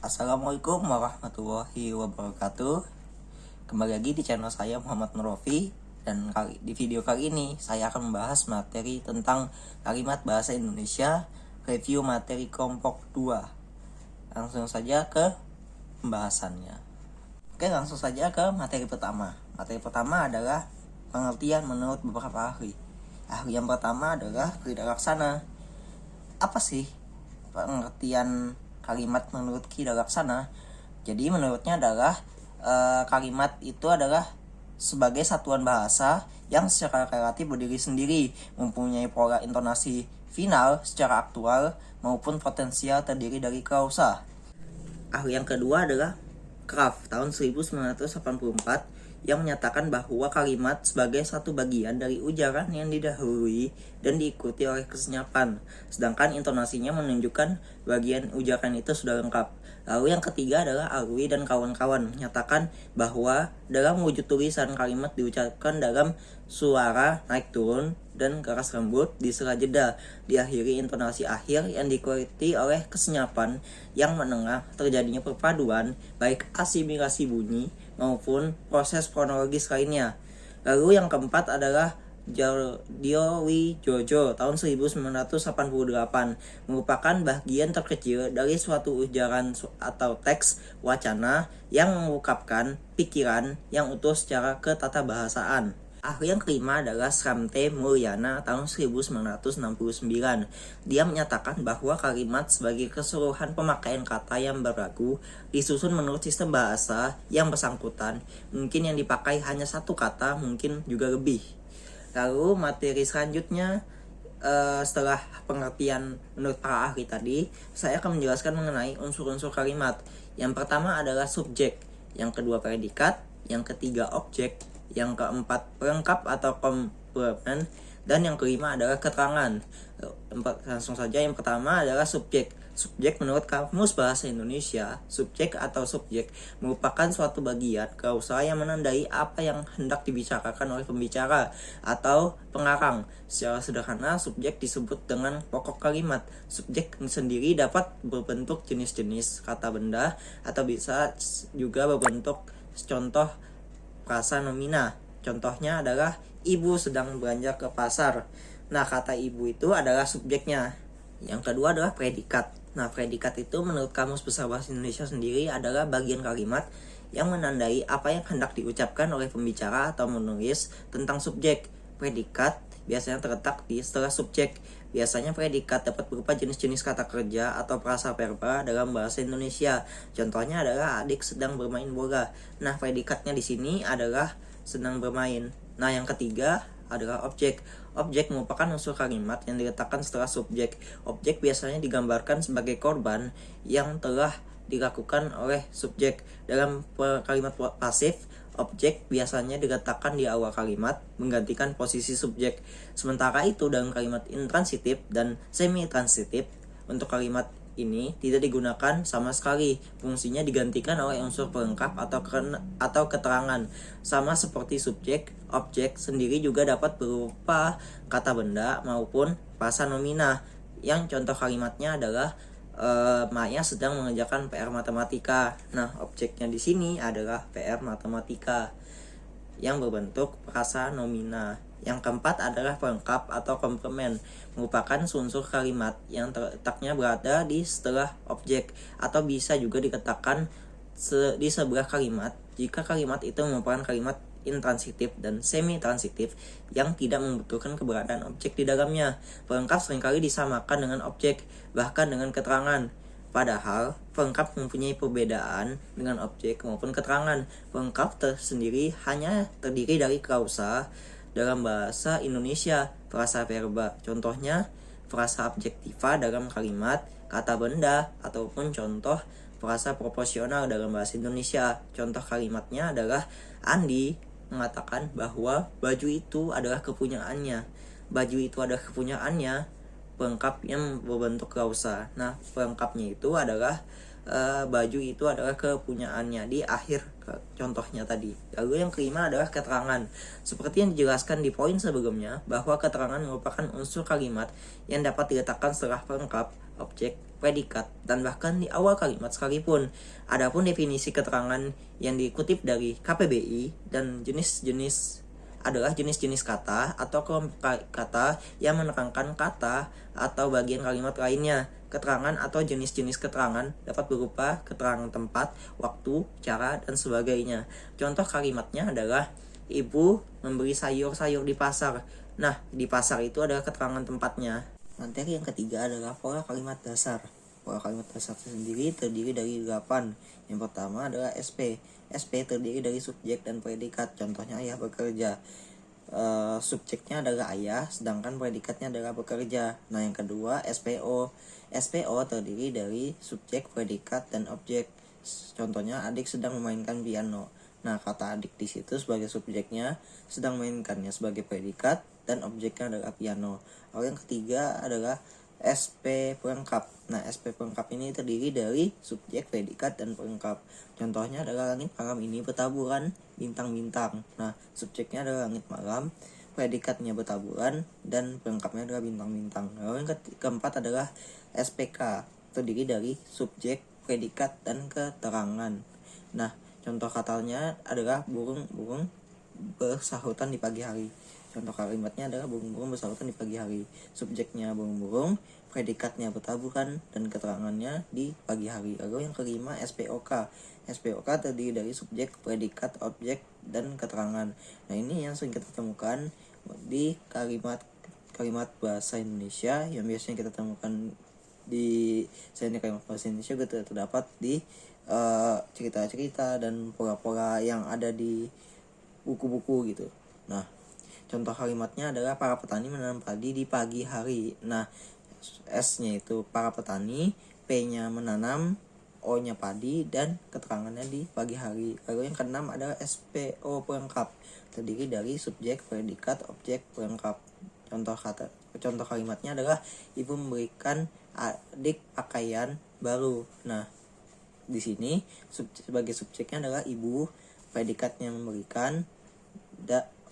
Assalamualaikum warahmatullahi wabarakatuh. Kembali lagi di channel saya Muhammad Nurofi. Dan di video kali ini saya akan membahas materi tentang kalimat bahasa Indonesia, review materi kelompok 2. Langsung saja ke pembahasannya. Oke, langsung saja ke materi pertama. Materi pertama adalah pengertian menurut beberapa ahli. Ahli yang pertama adalah Frida Laksana. Apa sih pengertian kalimat menurut Frida Laksana? Jadi menurutnya adalah kalimat itu adalah sebagai satuan bahasa yang secara relatif berdiri sendiri, mempunyai pola intonasi final secara aktual maupun potensial terdiri dari klausa. Ahli yang kedua adalah Kraft tahun 1984 yang menyatakan bahwa kalimat sebagai satu bagian dari ujaran yang didahului dan diikuti oleh kesenyapan, sedangkan intonasinya menunjukkan bagian ujaran itu sudah lengkap. Lalu yang ketiga adalah Alwi dan kawan-kawan menyatakan bahwa dalam wujud tulisan kalimat diucapkan dalam suara naik turun dan keras lembut di sela jeda, diakhiri intonasi akhir yang diikuti oleh kesenyapan yang menengah terjadinya perpaduan baik asimilasi bunyi maupun proses kronologis lainnya. Lalu yang keempat adalah Diowi Jojo tahun 1988 merupakan bagian terkecil dari suatu ujaran atau teks wacana yang mengungkapkan pikiran yang utuh secara ketatabahasaan. Ahli yang kelima adalah Sramte Mulyana tahun 1969. Dia menyatakan bahwa kalimat sebagai keseluruhan pemakaian kata yang berlaku disusun menurut sistem bahasa yang bersangkutan. Mungkin yang dipakai hanya satu kata, mungkin juga lebih. Lalu materi selanjutnya, setelah pengertian menurut para ahli tadi, saya akan menjelaskan mengenai unsur-unsur kalimat. Yang pertama adalah subjek, yang kedua predikat, yang ketiga objek, yang keempat pelengkap atau komplement, dan yang kelima adalah keterangan. Langsung saja, yang pertama adalah subjek. Subjek menurut Kamus Bahasa Indonesia, subjek atau subjek merupakan suatu bagian klausa yang menandai apa yang hendak dibicarakan oleh pembicara atau pengarang. Secara sederhana, subjek disebut dengan pokok kalimat. Subjek sendiri dapat berbentuk jenis-jenis kata benda atau bisa juga berbentuk contoh frasa nomina. Contohnya adalah ibu sedang belanja ke pasar. Nah, kata ibu itu adalah subjeknya. Yang kedua adalah predikat. Nah, predikat itu menurut Kamus Besar Bahasa Indonesia sendiri adalah bagian kalimat yang menandai apa yang hendak diucapkan oleh pembicara atau menulis tentang subjek. Predikat biasanya terletak di setelah subjek. Biasanya predikat dapat berupa jenis-jenis kata kerja atau frasa verba dalam bahasa Indonesia. Contohnya adalah adik sedang bermain bola. Nah, predikatnya di sini adalah sedang bermain. Nah, yang ketiga adalah objek. Objek merupakan unsur kalimat yang diletakkan setelah subjek. Objek biasanya digambarkan sebagai korban yang telah dilakukan oleh subjek. Dalam kalimat pasif, objek biasanya diletakkan di awal kalimat menggantikan posisi subjek. Sementara itu dalam kalimat intransitif dan semi-transitif, untuk kalimat ini tidak digunakan sama sekali. Fungsinya digantikan oleh unsur pelengkap atau keterangan. Sama seperti subjek, objek sendiri juga dapat berupa kata benda maupun frasa nomina. Yang contoh kalimatnya adalah Maya sedang mengerjakan PR matematika. Nah, objeknya di sini adalah PR matematika yang berbentuk frasa nomina. Yang keempat adalah pelengkap atau komplement, merupakan unsur kalimat yang terletaknya berada di setelah objek atau bisa juga dikatakan di sebelah kalimat jika kalimat itu merupakan kalimat intransitif dan semi-transitif yang tidak membutuhkan keberadaan objek di dalamnya. Pelengkap seringkali disamakan dengan objek, bahkan dengan keterangan. Padahal, pelengkap mempunyai perbedaan dengan objek maupun keterangan. Pelengkap tersendiri hanya terdiri dari klausa dalam bahasa Indonesia, frasa verba. Contohnya, frasa adjektiva dalam kalimat, kata benda, ataupun contoh frasa proporsional dalam bahasa Indonesia. Contoh kalimatnya adalah Andi mengatakan bahwa baju itu adalah kepunyaannya. Baju itu adalah kepunyaannya, pelengkap yang berbentuk klausa. Nah, pelengkapnya itu adalah baju itu adalah kepunyaannya di akhir contohnya tadi. Lalu yang kelima adalah keterangan. Seperti yang dijelaskan di poin sebelumnya, bahwa keterangan merupakan unsur kalimat yang dapat diletakkan setelah pelengkap, objek, predikat, dan bahkan di awal kalimat sekalipun. Adapun definisi keterangan yang dikutip dari KPBI dan jenis-jenis adalah jenis-jenis kata atau kelompok kata yang menerangkan kata atau bagian kalimat lainnya. Keterangan atau jenis-jenis keterangan dapat berupa keterangan tempat, waktu, cara, dan sebagainya. Contoh kalimatnya adalah ibu membeli sayur-sayur di pasar. Nah, di pasar itu adalah keterangan tempatnya. Materi yang ketiga adalah pola kalimat dasar. Pola kalimat dasar sendiri terdiri dari 8. Yang pertama adalah SP. SP terdiri dari subjek dan predikat. Contohnya ayah bekerja. Subjeknya adalah ayah, sedangkan predikatnya adalah bekerja. Nah, yang kedua SPO. SPO terdiri dari subjek, predikat, dan objek. Contohnya adik sedang memainkan piano. Nah, kata adik di situ sebagai subjeknya, sedang memainkannya sebagai predikat, dan objeknya adalah piano. Lalu yang ketiga adalah SP pelengkap. Nah, SP pelengkap ini terdiri dari subjek, predikat, dan pelengkap. Contohnya adalah langit malam ini bertaburan bintang-bintang. Nah, subjeknya adalah langit malam, predikatnya bertaburan, dan pelengkapnya adalah bintang-bintang. Lalu yang keempat adalah SPK, terdiri dari subjek, predikat, dan keterangan. Nah, contoh katanya adalah burung-burung bersahutan di pagi hari. Contoh kalimatnya adalah burung-burung bersahutan di pagi hari. Subjeknya burung-burung, predikatnya bertaburan, dan keterangannya di pagi hari. Lalu yang kelima SPOK. SPOK terdiri dari subjek, predikat, objek, dan keterangan. Nah, ini yang sering kita temukan di kalimat bahasa Indonesia yang biasanya kita temukan di selain kalimat bahasa Indonesia juga terdapat di cerita-cerita dan pola-pola yang ada di buku-buku gitu. Nah, contoh kalimatnya adalah para petani menanam padi di pagi hari. Nah, S-nya itu para petani, P-nya menanam, O-nya padi, dan keterangannya di pagi hari. Lalu yang keenam adalah SPO pelengkap, terdiri dari subjek, predikat, objek, pelengkap. Contoh kalimatnya adalah ibu memberikan adik pakaian baru. Nah, di sini sebagai subjeknya adalah ibu, predikatnya memberikan,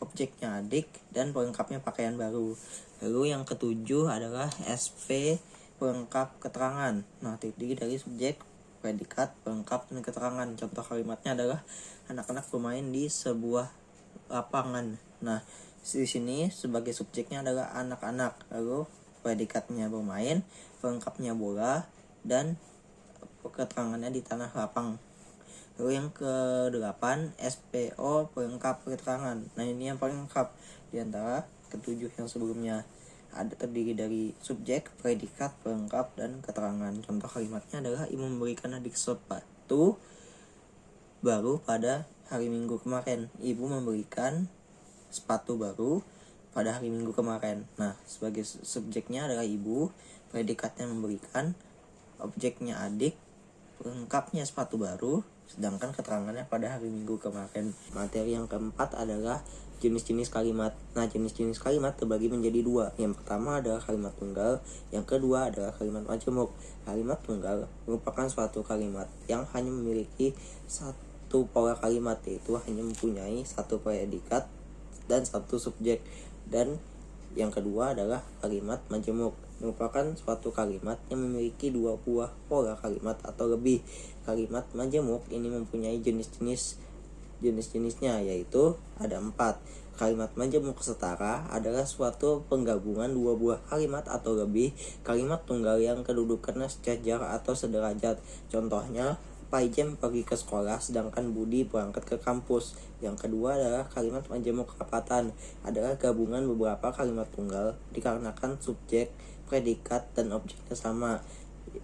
objeknya adik, dan pelengkapnya pakaian baru. Lalu yang ketujuh adalah SP pelengkap keterangan. Nah, terdiri dari subjek, predikat, pelengkap, dan keterangan. Contoh kalimatnya adalah anak-anak bermain di sebuah lapangan. Nah, di sini sebagai subjeknya adalah anak-anak, lalu predikatnya bermain, pelengkapnya bola, dan keterangannya di tanah lapang. Lalu yang ke-8 SPO pelengkap keterangan. Nah, ini yang paling lengkap di antara ketujuh yang sebelumnya. Ada terdiri dari subjek, predikat, pelengkap, dan keterangan. Contoh kalimatnya adalah ibu memberikan adik sepatu baru pada hari Minggu kemarin. Ibu memberikan sepatu baru pada hari Minggu kemarin. Nah, sebagai subjeknya adalah ibu, predikatnya memberikan, objeknya adik, pelengkapnya sepatu baru, sedangkan keterangannya pada hari Minggu kemarin. Materi yang keempat adalah jenis-jenis kalimat. Nah, jenis-jenis kalimat terbagi menjadi dua. Yang pertama adalah kalimat tunggal, yang kedua adalah kalimat majemuk. Kalimat tunggal merupakan suatu kalimat yang hanya memiliki satu pola kalimat, yaitu hanya mempunyai satu predikat dan satu subjek. Dan yang kedua adalah kalimat majemuk, merupakan suatu kalimat yang memiliki dua buah pola kalimat atau lebih. Kalimat majemuk ini mempunyai jenis-jenisnya, yaitu ada 4. Kalimat majemuk setara adalah suatu penggabungan dua buah kalimat atau lebih. Kalimat tunggal yang kedudukannya sejajar atau sederajat. Contohnya, Paijem pergi ke sekolah sedangkan Budi berangkat ke kampus. Yang kedua adalah kalimat majemuk rapatan, adalah gabungan beberapa kalimat tunggal dikarenakan subjek, predikat, dan objeknya sama.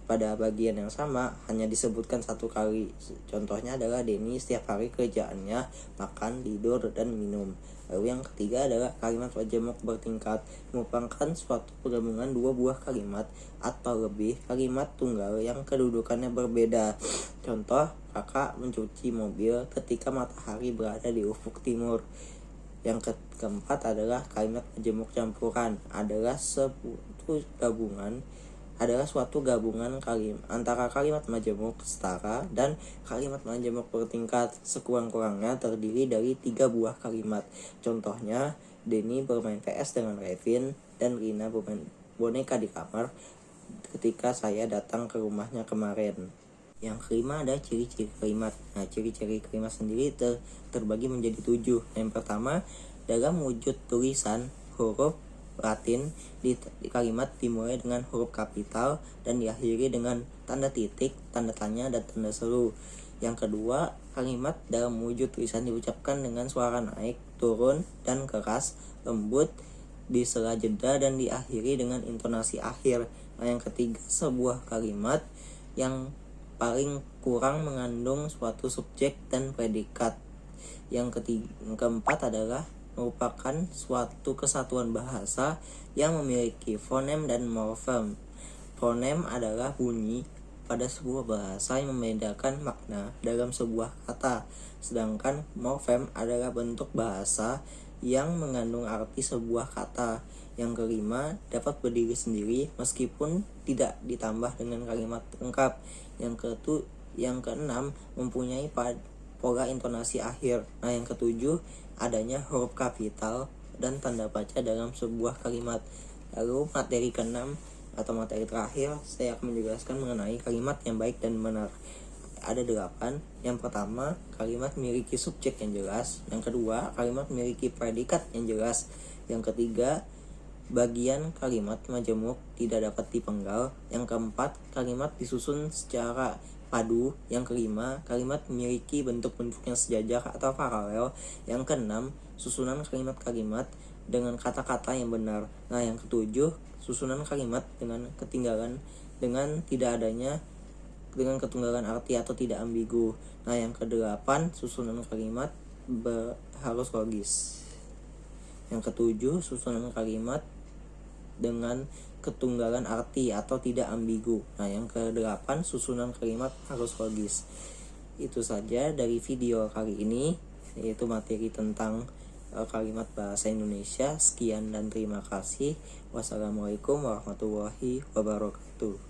Pada bagian yang sama hanya disebutkan satu kali. Contohnya adalah Denny setiap hari kerjaannya makan, tidur, dan minum. Lalu yang ketiga adalah kalimat majemuk bertingkat, merupakan suatu penggabungan dua buah kalimat atau lebih kalimat tunggal yang kedudukannya berbeda. Contoh, kakak mencuci mobil ketika matahari berada di ufuk timur. Yang keempat adalah kalimat majemuk campuran, adalah suatu gabungan adalah suatu gabungan antara kalimat majemuk setara dan kalimat majemuk bertingkat. Sekurang-kurangnya terdiri dari 3 buah kalimat. Contohnya, Denny bermain PS dengan Revin dan Rina bermain boneka di kamar ketika saya datang ke rumahnya kemarin. Yang kelima ada ciri-ciri kalimat. Nah, ciri-ciri kalimat sendiri terbagi menjadi 7. Yang pertama, dalam wujud tulisan, huruf Latin di kalimat dimulai dengan huruf kapital dan diakhiri dengan tanda titik, tanda tanya, dan tanda seru. Yang kedua, kalimat dalam wujud tulisan diucapkan dengan suara naik, turun, dan keras, lembut, di sela jeda, dan diakhiri dengan intonasi akhir. Nah, yang ketiga, sebuah kalimat yang paling kurang mengandung suatu subjek dan predikat. Yang keempat adalah merupakan suatu kesatuan bahasa yang memiliki fonem dan morfem. Fonem adalah bunyi pada sebuah bahasa yang membedakan makna dalam sebuah kata, sedangkan morfem adalah bentuk bahasa yang mengandung arti sebuah kata. Yang kelima, dapat berdiri sendiri meskipun tidak ditambah dengan kalimat lengkap. Yang keenam, mempunyai pola intonasi akhir. Nah, yang ketujuh, adanya huruf kapital dan tanda baca dalam sebuah kalimat. Lalu materi keenam atau materi terakhir, saya akan menjelaskan mengenai kalimat yang baik dan benar. Ada 8. Yang pertama, kalimat memiliki subjek yang jelas. Yang kedua, kalimat memiliki predikat yang jelas. Yang ketiga, bagian kalimat majemuk tidak dapat dipenggal. Yang keempat, kalimat disusun secara padu. Yang kelima, kalimat memiliki bentuk-bentuk yang sejajar atau paralel. Yang keenam, susunan kalimat-kalimat dengan kata-kata yang benar. Nah, yang ketujuh, susunan kalimat dengan ketunggalan arti atau tidak ambigu. Nah, yang kedelapan, susunan kalimat harus logis. Yang ketujuh, susunan kalimat dengan ketunggalan arti atau tidak ambigu. Nah, yang ke-8, susunan kalimat harus logis. Itu saja dari video kali ini, yaitu materi tentang kalimat bahasa Indonesia. Sekian dan terima kasih. Wassalamualaikum warahmatullahi wabarakatuh.